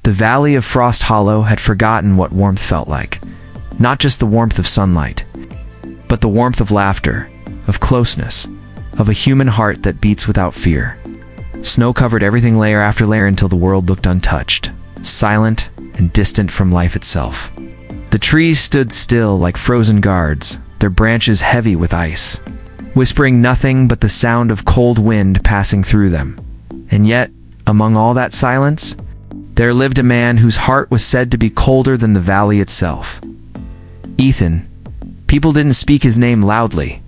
The valley of Frost Hollow had forgotten what warmth felt like. Not just the warmth of sunlight, but the warmth of laughter, of closeness, of a human heart that beats without fear. Snow covered everything layer after layer until the world looked untouched, silent and distant from life itself. The trees stood still like frozen guards, their branches heavy with ice, whispering nothing but the sound of cold wind passing through them. And yet, among all that silence, there lived a man whose heart was said to be colder than the valley itself. Ethan. People didn't speak his name loudly.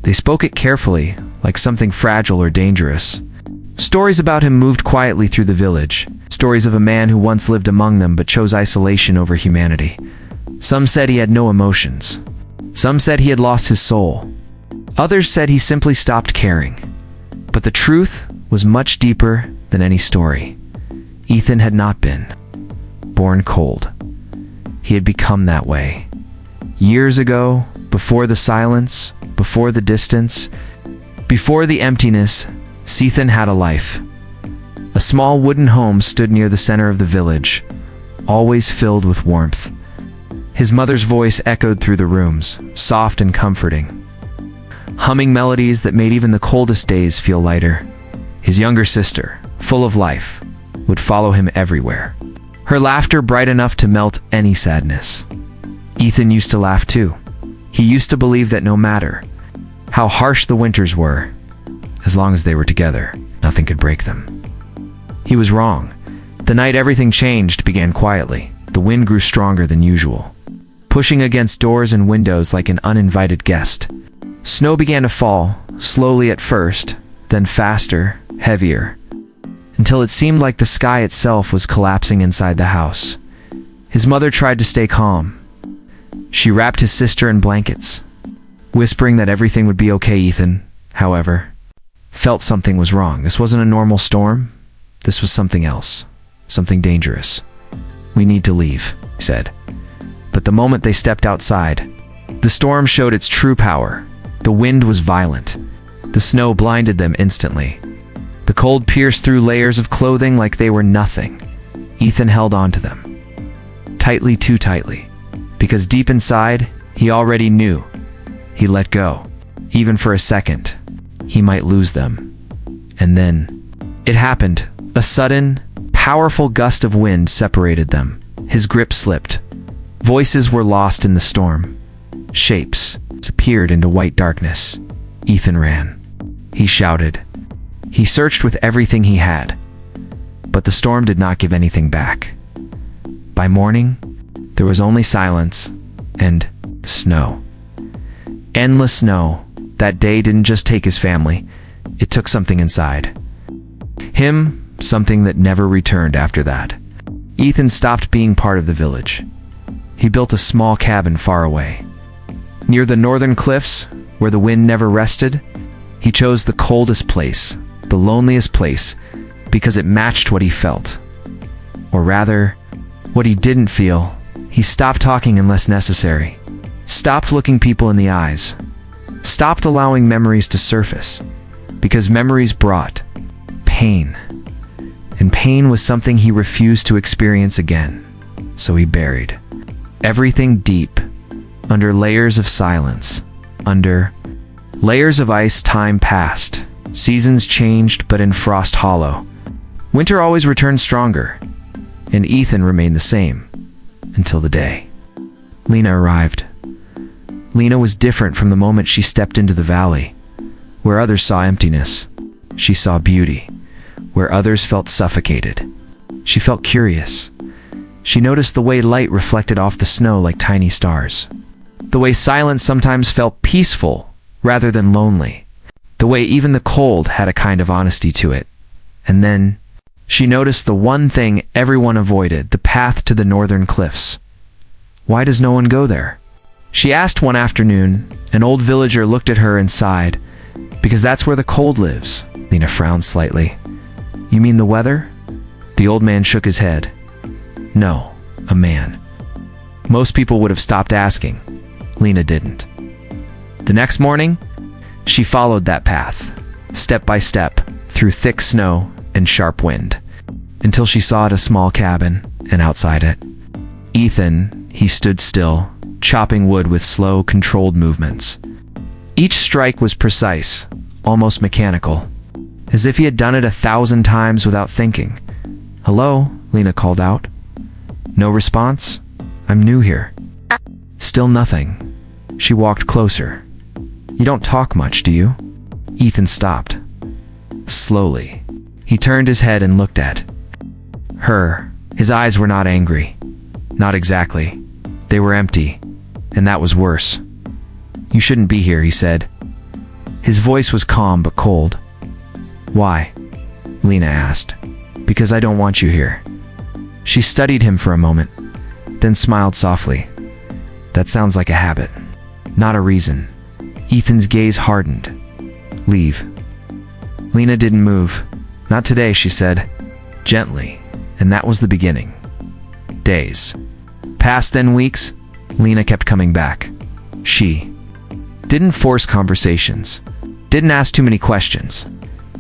They spoke it carefully, like something fragile or dangerous. Stories about him moved quietly through the village, stories of a man who once lived among them but chose isolation over humanity. Some said he had no emotions. Some said he had lost his soul. Others said he simply stopped caring. But the truth was much deeper than any story. Ethan had not been born cold. He had become that way. Years ago, before the silence, before the distance, before the emptiness, Ethan had a life. A small wooden home stood near the center of the village, always filled with warmth. His mother's voice echoed through the rooms, soft and comforting, humming melodies that made even the coldest days feel lighter. His younger sister, full of life, would follow him everywhere, her laughter bright enough to melt any sadness. Ethan used to laugh too. He used to believe that no matter how harsh the winters were, as long as they were together, nothing could break them. He was wrong. The night everything changed began quietly. The wind grew stronger than usual, pushing against doors and windows like an uninvited guest. Snow began to fall, slowly at first, then faster, heavier, until it seemed like the sky itself was collapsing inside the house. His mother tried to stay calm. She wrapped his sister in blankets, whispering that everything would be okay. Ethan, however, felt something was wrong. This wasn't a normal storm. This was something else, something dangerous. "We need to leave," he said. But the moment they stepped outside, the storm showed its true power. The wind was violent. The snow blinded them instantly. The cold pierced through layers of clothing like they were nothing. Ethan held on to them, tightly, too tightly, because deep inside, he already knew. He let go. Even for a second, he might lose them. And then, it happened. A sudden, powerful gust of wind separated them. His grip slipped. Voices were lost in the storm. Shapes disappeared into white darkness. Ethan ran. He shouted. He searched with everything he had. But the storm did not give anything back. By morning, there was only silence and snow. Endless snow. That day didn't just take his family. It took something inside him, something that never returned after that. Ethan stopped being part of the village. He built a small cabin far away. Near the northern cliffs, where the wind never rested, he chose the coldest place, the loneliest place, because it matched what he felt. Or rather, what he didn't feel. He stopped talking unless necessary. Stopped looking people in the eyes. Stopped allowing memories to surface. Because memories brought pain. And pain was something he refused to experience again. So he buried everything deep, under layers of silence, under layers of ice. Time passed. Seasons changed, but in Frost Hollow, winter always returned stronger, and Ethan remained the same, until the day Lena arrived. Lena was different from the moment she stepped into the valley. Where others saw emptiness, she saw beauty. Where others felt suffocated, she felt curious. She noticed the way light reflected off the snow like tiny stars. The way silence sometimes felt peaceful rather than lonely. The way even the cold had a kind of honesty to it. And then, she noticed the one thing everyone avoided, the path to the northern cliffs. Why does no one go there? She asked one afternoon. An old villager looked at her and sighed. Because that's where the cold lives. Lena frowned slightly. You mean the weather? The old man shook his head. No, a man. Most people would have stopped asking. Lena didn't. The next morning, she followed that path, step by step, through thick snow and sharp wind, until she saw a small cabin, and outside it, Ethan, he stood still, chopping wood with slow, controlled movements. Each strike was precise, almost mechanical, as if he had done it 1,000 times without thinking. "Hello?" Lena called out. No response. "I'm new here." Still nothing. She walked closer. "You don't talk much, do you?" Ethan stopped. Slowly, he turned his head and looked at her. His eyes were not angry. Not exactly. They were empty, and that was worse. "You shouldn't be here," he said. His voice was calm but cold. "Why?" Lena asked. "Because I don't want you here." She studied him for a moment, then smiled softly. "That sounds like a habit, not a reason." Ethan's gaze hardened. "Leave." Lena didn't move. "Not today," she said, gently, and that was the beginning. Days passed, then weeks. Lena kept coming back. She didn't force conversations, didn't ask too many questions.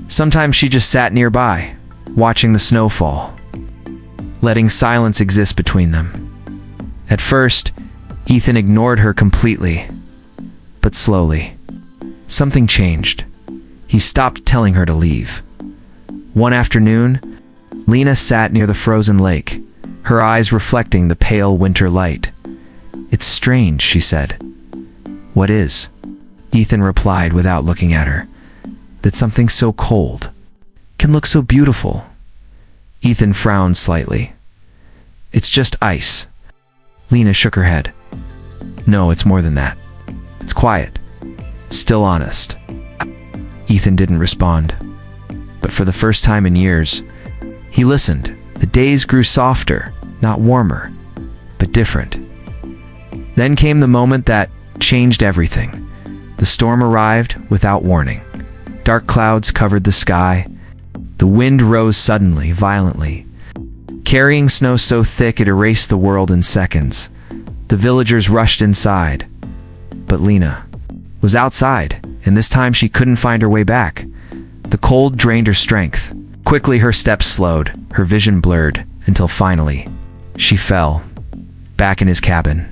Sometimes she just sat nearby, watching the snow fall, letting silence exist between them. At first, Ethan ignored her completely, but slowly, something changed. He stopped telling her to leave. One afternoon, Lena sat near the frozen lake, her eyes reflecting the pale winter light. "It's strange," she said. "What is?" Ethan replied without looking at her. "That something so cold can look so beautiful." Ethan frowned slightly. "It's just ice." Lena shook her head. "No, it's more than that. It's quiet, still honest." Ethan didn't respond. But for the first time in years, he listened. The days grew softer, not warmer, but different. Then came the moment that changed everything. The storm arrived without warning. Dark clouds covered the sky. The wind rose suddenly, violently, carrying snow so thick it erased the world in seconds. The villagers rushed inside. But Lena was outside, and this time she couldn't find her way back. The cold drained her strength. Quickly her steps slowed, her vision blurred, until finally, she fell, back in his cabin.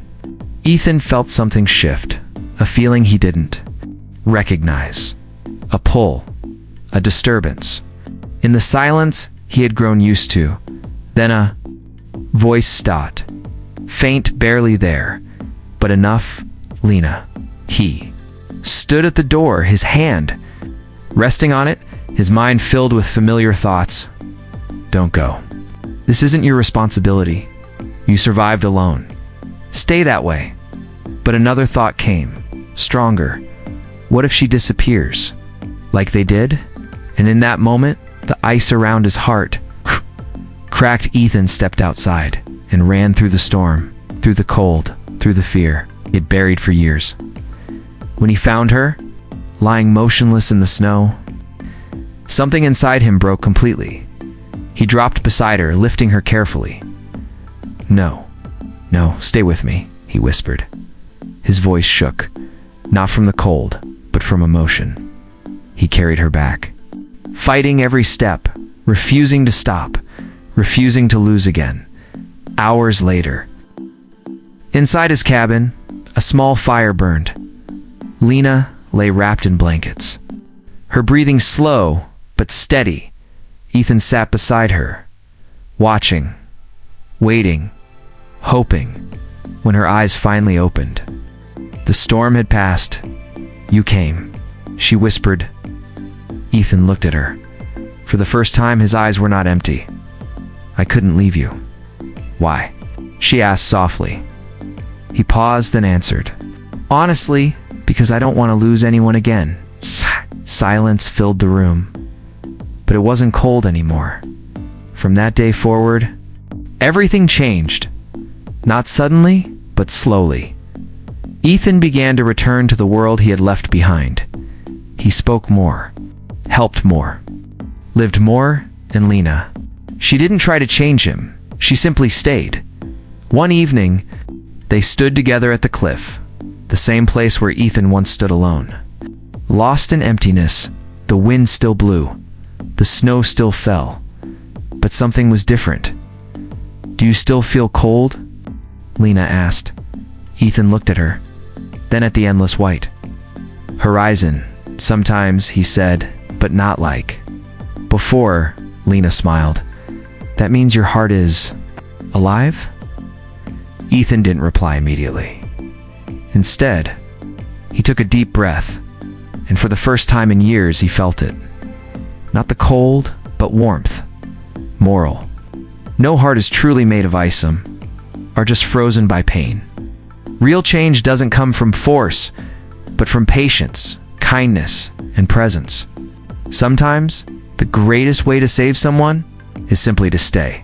Ethan felt something shift, a feeling he didn't recognize. A pull, a disturbance. In the silence he had grown used to. Then a voice stopped, faint, barely there, but enough. "Lena." He stood at the door, his hand resting on it, his mind filled with familiar thoughts. "Don't go. This isn't your responsibility. You survived alone. Stay that way." But another thought came, stronger. What if she disappears, like they did? And in that moment, the ice around his heart cracked. Ethan stepped outside and ran through the storm, through the cold, through the fear he'd buried for years. When he found her, lying motionless in the snow, something inside him broke completely. He dropped beside her, lifting her carefully. No, stay with me," he whispered. His voice shook, not from the cold, but from emotion. He carried her back, fighting every step, refusing to stop, refusing to lose again. Hours later, inside his cabin, a small fire burned. Lena lay wrapped in blankets, her breathing slow but steady. Ethan sat beside her, watching, waiting, hoping. When her eyes finally opened, the storm had passed. "You came," she whispered. Ethan looked at her. For the first time, his eyes were not empty. "I couldn't leave you." "Why?" she asked softly. He paused, then answered, "Honestly, because I don't want to lose anyone again." Silence filled the room. But it wasn't cold anymore. From that day forward, everything changed. Not suddenly, but slowly. Ethan began to return to the world he had left behind. He spoke more, helped more, lived more, and Lena, she didn't try to change him. She simply stayed. One evening, they stood together at the cliff, the same place where Ethan once stood alone. Lost in emptiness, the wind still blew. The snow still fell. But something was different. "Do you still feel cold?" Lena asked. Ethan looked at her, then at the endless white horizon. "Sometimes," he said, "but not like before." Lena smiled. "That means your heart is alive?" Ethan didn't reply immediately. Instead, he took a deep breath, and for the first time in years he felt it. Not the cold, but warmth. Moral. No heart is truly made of ice, some are just frozen by pain. Real change doesn't come from force, but from patience, kindness, and presence. Sometimes, the greatest way to save someone is simply to stay.